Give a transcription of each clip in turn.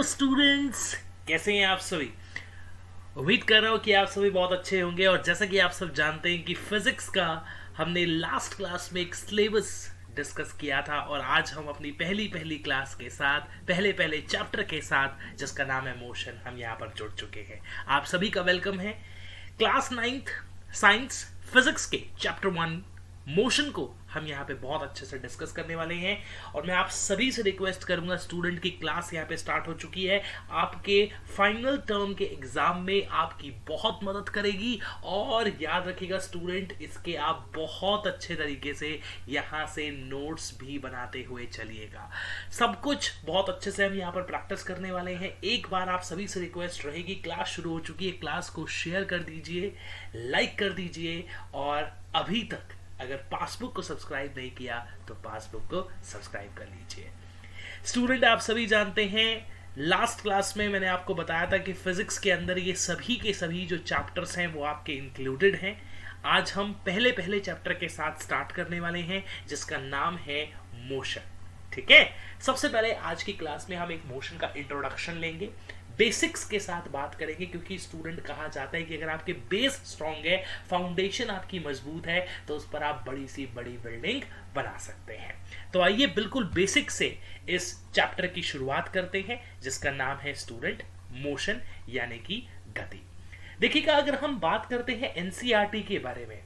Students, कैसे हैं आप सभी। उम्मीद कर रहा हूँ कि आप सभी बहुत अच्छे होंगे। और जैसा कि आप सब जानते हैं कि फिजिक्स का हमने लास्ट क्लास में एक सिलेबस डिस्कस किया था, और आज हम अपनी पहली पहली क्लास के साथ पहले पहले चैप्टर के साथ, जिसका नाम है मोशन, हम यहाँ पर जुड़ चुके हैं। आप सभी का वेलकम है। क्लास 9th साइंस फिजिक्स के चैप्टर 1 मोशन को हम यहाँ पे बहुत अच्छे से डिस्कस करने वाले हैं। और मैं आप सभी से रिक्वेस्ट करूंगा, स्टूडेंट की क्लास यहाँ पे स्टार्ट हो चुकी है, आपके फाइनल टर्म के एग्जाम में आपकी बहुत मदद करेगी। और याद रखिएगा स्टूडेंट, इसके आप बहुत अच्छे तरीके से यहाँ से नोट्स भी बनाते हुए चलिएगा। सब कुछ बहुत अच्छे से हम यहाँ पर प्रैक्टिस करने वाले हैं। एक बार आप सभी से रिक्वेस्ट रहेगी, क्लास शुरू हो चुकी है, क्लास को शेयर कर दीजिए, लाइक कर दीजिए, और अभी तक अगर पासबुक को सब्सक्राइब नहीं किया तो पासबुक को सब्सक्राइब कर लीजिए। स्टूडेंट, आप सभी जानते हैं लास्ट क्लास में मैंने आपको बताया था कि फिजिक्स के अंदर ये सभी के सभी जो चैप्टर्स हैं वो आपके इंक्लूडेड हैं। आज हम पहले पहले चैप्टर के साथ स्टार्ट करने वाले हैं, जिसका नाम है मोशन। ठीक है, सबसे पहले आज की क्लास में हम एक मोशन का इंट्रोडक्शन लेंगे, बेसिक्स के साथ बात करेंगे, क्योंकि स्टूडेंट कहा जाता है कि अगर आपके बेस स्ट्रांग है, फाउंडेशन आपकी मजबूत है, तो उस पर आप बड़ी सी बड़ी बिल्डिंग बना सकते हैं। तो आइए बिल्कुल बेसिक से इस चैप्टर की शुरुआत करते हैं, जिसका नाम है स्टूडेंट मोशन, यानी कि गति। देखिएगा, अगर हम बात करते हैं एनसीईआरटी के बारे में,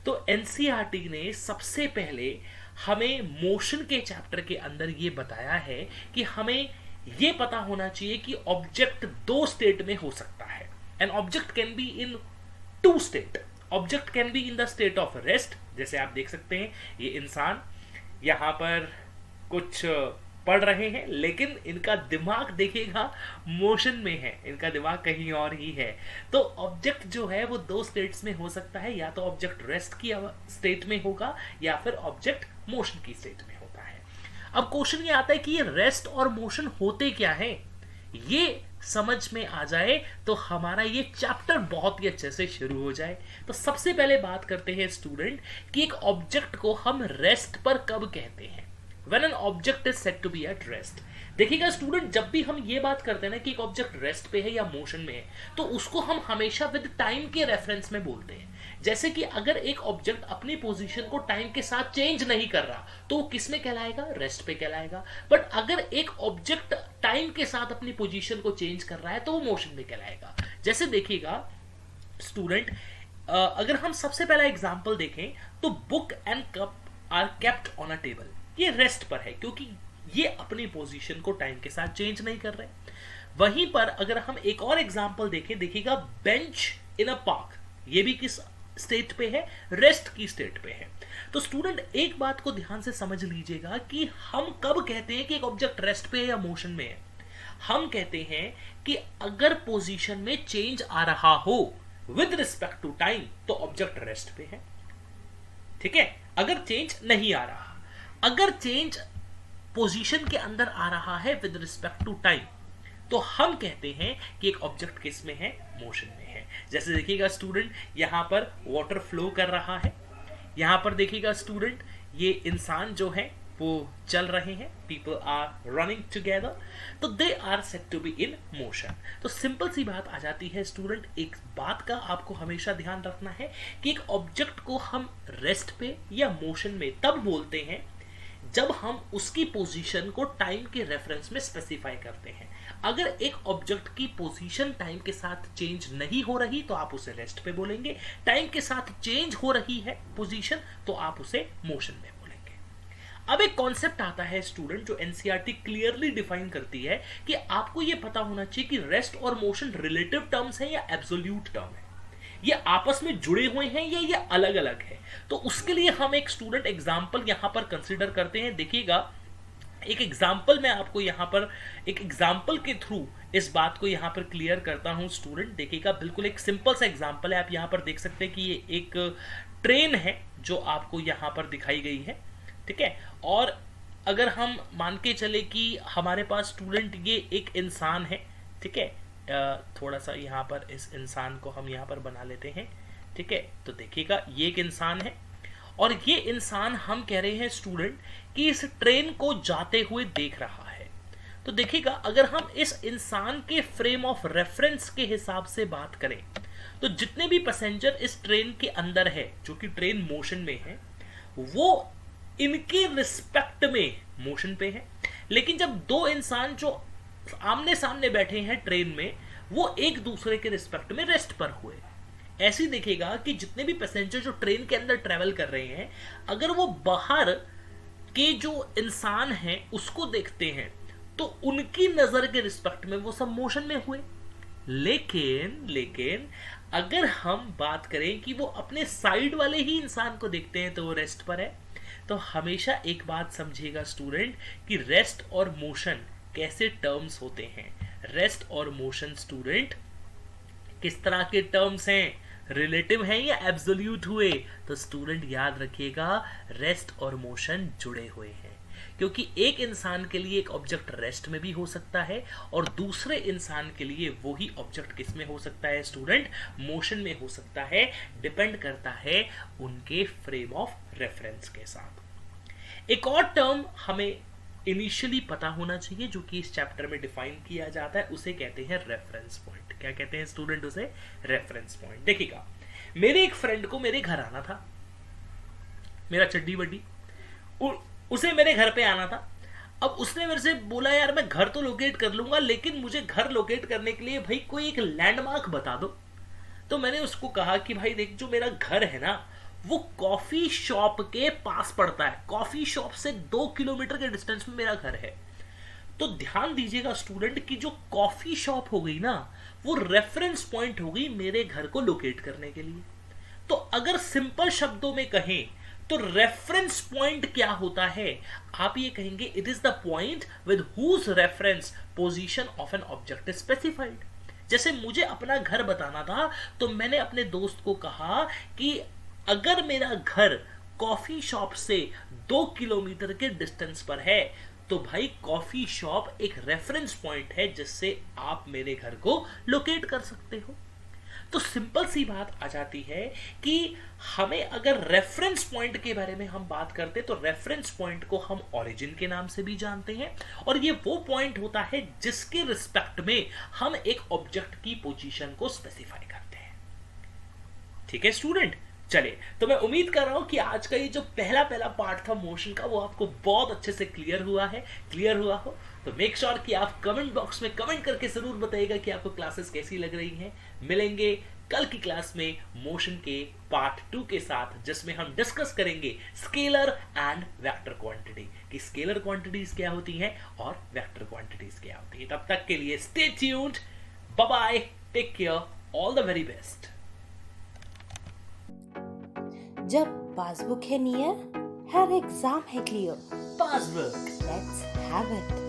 तो एनसीईआरटी ने सबसे पहले हमें मोशन के चैप्टर के अंदर ये बताया है कि हमें ये पता होना चाहिए कि ऑब्जेक्ट दो स्टेट में हो सकता है। An object can be in two state. Object can be in the state of rest, जैसे आप देख सकते हैं ये इंसान यहां पर कुछ पढ़ रहे हैं, लेकिन इनका दिमाग देखिएगा मोशन में है, इनका दिमाग कहीं और ही है। तो ऑब्जेक्ट जो है वो दो स्टेट्स में हो सकता है, या तो ऑब्जेक्ट रेस्ट की स्टेट में होगा या फिर ऑब्जेक्ट मोशन की स्टेट में होता है। अब क्वेश्चन ये आता है कि ये रेस्ट और मोशन होते क्या है, ये समझ में आ जाए तो हमारा ये चैप्टर बहुत ही अच्छे से शुरू हो जाए। तो सबसे पहले बात करते हैं स्टूडेंट कि एक ऑब्जेक्ट को हम रेस्ट पर कब कहते हैं। When an object is said to be at rest। देखिएगा स्टूडेंट, जब भी हम ये बात करते हैं ना कि एक ऑब्जेक्ट रेस्ट पे है या मोशन में है, तो उसको हम हमेशा विद टाइम के रेफरेंस में बोलते हैं। जैसे कि अगर एक ऑब्जेक्ट अपनी पोजीशन को टाइम के साथ चेंज नहीं कर रहा, तो वो किस में कहलाएगा? रेस्ट पे कहलाएगा। बट अगर एक ऑब्जेक्ट टाइम के साथ अपनी पोजीशन को चेंज कर रहा है, तो वो मोशन में कहलाएगा। जैसे देखिएगा स्टूडेंट, अगर हम सबसे पहला एग्जाम्पल देखें तो book and cup are kept on a table. ये रेस्ट पर है क्योंकि ये अपनी पोजीशन को टाइम के साथ चेंज नहीं कर रहे। वहीं पर अगर हम एक और एग्जांपल देखें, देखिएगा बेंच इन अ पार्क, ये भी किस स्टेट पे है? रेस्ट की स्टेट पे है। तो स्टूडेंट, एक बात को ध्यान से समझ लीजिएगा कि हम कब कहते हैं कि एक ऑब्जेक्ट रेस्ट पे है या मोशन में है। हम कहते हैं कि अगर पोजीशन में चेंज आ रहा हो विद रिस्पेक्ट टू टाइम, तो ऑब्जेक्ट रेस्ट पे है। ठीक है, अगर चेंज नहीं आ रहा, अगर चेंज पोजीशन के अंदर आ रहा है विद रिस्पेक्ट टू टाइम, तो हम कहते हैं कि एक ऑब्जेक्ट किस में है? मोशन में है। जैसे देखिएगा स्टूडेंट, यहां पर वाटर फ्लो कर रहा है, यहां पर देखिएगा स्टूडेंट ये इंसान जो है वो चल रहे हैं, पीपल आर रनिंग टुगेदर, तो they are said to be in motion. तो सिंपल सी बात आ जाती है स्टूडेंट, एक बात का आपको हमेशा ध्यान रखना है कि एक ऑब्जेक्ट को हम रेस्ट पे या मोशन में तब बोलते हैं जब हम उसकी पोजीशन को टाइम के रेफरेंस में स्पेसिफाई करते हैं। अगर एक ऑब्जेक्ट की पोजीशन टाइम के साथ चेंज नहीं हो रही, तो आप उसे रेस्ट पे बोलेंगे। टाइम के साथ चेंज हो रही है पोजीशन, तो आप उसे मोशन में बोलेंगे। अब एक कॉन्सेप्ट आता है स्टूडेंट, जो एनसीईआरटी क्लियरली डिफाइन करती है कि आपको यह पता होना चाहिए कि रेस्ट और मोशन रिलेटिव टर्म्स है या एब्सोल्यूट टर्म है, ये आपस में जुड़े हुए हैं या ये अलग अलग है। तो उसके लिए हम एक स्टूडेंट एग्जांपल यहां पर कंसीडर करते हैं। देखिएगा, एक एग्जांपल मैं आपको यहां पर एक एग्जांपल के थ्रू इस बात को यहां पर क्लियर करता हूं स्टूडेंट। देखिएगा, बिल्कुल एक सिंपल सा एग्जांपल है। आप यहां पर देख सकते हैं कि ये एक ट्रेन है जो आपको यहां पर दिखाई गई है। ठीक है, और अगर हम मान के चले कि हमारे पास स्टूडेंट ये एक इंसान है, ठीक है, थोड़ा सा यहाँ पर इस इंसान को हम यहाँ पर बना लेते हैं। ठीक है, तो देखिएगा ये एक इंसान है, और ये इंसान हम कह रहे हैं स्टूडेंट कि इस ट्रेन को जाते हुए देख रहा है। तो देखिएगा, अगर हम इस इंसान के फ्रेम ऑफ रेफरेंस के हिसाब से बात करें तो जितने भी पैसेंजर इस ट्रेन के अंदर है, जो कि ट्रेन मोशन में है, वो इनके रिस्पेक्ट में मोशन पे है। लेकिन जब दो इंसान जो आमने सामने बैठे हैं ट्रेन में, वो एक दूसरे के रिस्पेक्ट में रेस्ट पर हुए। ऐसे देखिएगा कि जितने भी पैसेंजर जो ट्रेन के अंदर ट्रेवल कर रहे हैं, अगर वो बाहर के जो इंसान हैं उसको देखते हैं तो उनकी नजर के रिस्पेक्ट में वो सब मोशन में हुए। लेकिन अगर हम बात करें कि वो अपने साइड वाले ही इंसान को देखते हैं तो वो रेस्ट पर है। तो हमेशा एक बात समझिएगा स्टूडेंट कि रेस्ट और मोशन कैसे टर्म्स होते हैं। रेस्ट और मोशन स्टूडेंट किस तरह के टर्म्स हैं, रिलेटिव हैं या एब्सोल्यूट हुए? तो स्टूडेंट याद रखिएगा, रेस्ट और मोशन जुड़े हुए हैं, क्योंकि एक इंसान के लिए एक ऑब्जेक्ट रेस्ट में भी हो सकता है और दूसरे इंसान के लिए वही ऑब्जेक्ट किस में हो सकता है स्टूडेंट? मोशन में हो सकता है। डिपेंड करता है उनके फ्रेम ऑफ रेफरेंस के साथ। एक और टर्म हमें इनिशियली पता होना चाहिए जो कि इस चैप्टर में डिफाइन किया जाता है, उसे कहते हैं रेफरेंस पॉइंट। क्या कहते हैं स्टूडेंट? उसे रेफरेंस पॉइंट। देखिएगा, मेरे एक फ्रेंड को मेरे घर आना था, मेरा चड्डी बड्डी, उसे मेरे घर पे आना था। अब उसने मेरे से बोला यार मैं घर तो लोकेट कर लूंगा, लेकिन मुझे घर लोकेट करने के लिए भाई कोई एक लैंडमार्क बता दो। तो मैंने उसको कहा कि भाई देख, जो मेरा घर है ना वो कॉफी शॉप के पास पड़ता है, कॉफी शॉप से 2 किलोमीटर के डिस्टेंस में मेरा घर है। तो ध्यान दीजिएगा स्टूडेंट कि जो कॉफी शॉप हो गई ना, वो रेफरेंस पॉइंट हो गई मेरे घर को लोकेट करने के लिए। तो अगर सिंपल शब्दों में कहें तो रेफरेंस पॉइंट क्या होता है? आप ये कहेंगे it is the point with whose reference position of an object is specified. जैसे मुझे अपना घर बताना था तो मैंने अपने दोस्त को कहा कि अगर मेरा घर कॉफी शॉप से 2 किलोमीटर के डिस्टेंस पर है तो भाई कॉफी शॉप एक रेफरेंस पॉइंट है जिससे आप मेरे घर को लोकेट कर सकते हो। तो सिंपल सी बात आ जाती है कि हमें अगर रेफरेंस पॉइंट के बारे में हम बात करते तो रेफरेंस पॉइंट को हम ओरिजिन के नाम से भी जानते हैं, और ये वो पॉइंट होता है जिसके रिस्पेक्ट में हम एक ऑब्जेक्ट की पोजीशन को स्पेसिफाई करते हैं। ठीक है स्टूडेंट, चलिए, तो मैं उम्मीद कर रहा हूं कि आज का ये जो पहला पार्ट था मोशन का वो आपको बहुत अच्छे से क्लियर हुआ हो। तो मेक श्योर कि आप कमेंट बॉक्स में कमेंट करके जरूर बताइएगा कि आपको क्लासेस कैसी लग रही हैं। मिलेंगे कल की क्लास में मोशन के पार्ट 2 के साथ, जिसमें हम डिस्कस करेंगे स्केलर एंड वेक्टर क्वांटिटी, कि स्केलर क्वांटिटीज क्या होती हैं और वेक्टर क्वांटिटीज क्या होती हैं। तब तक के लिए stay tuned, bye bye, take care, all the very best. जब पासबुक है नियर, हर एग्जाम है clear. Passbook, let's have it.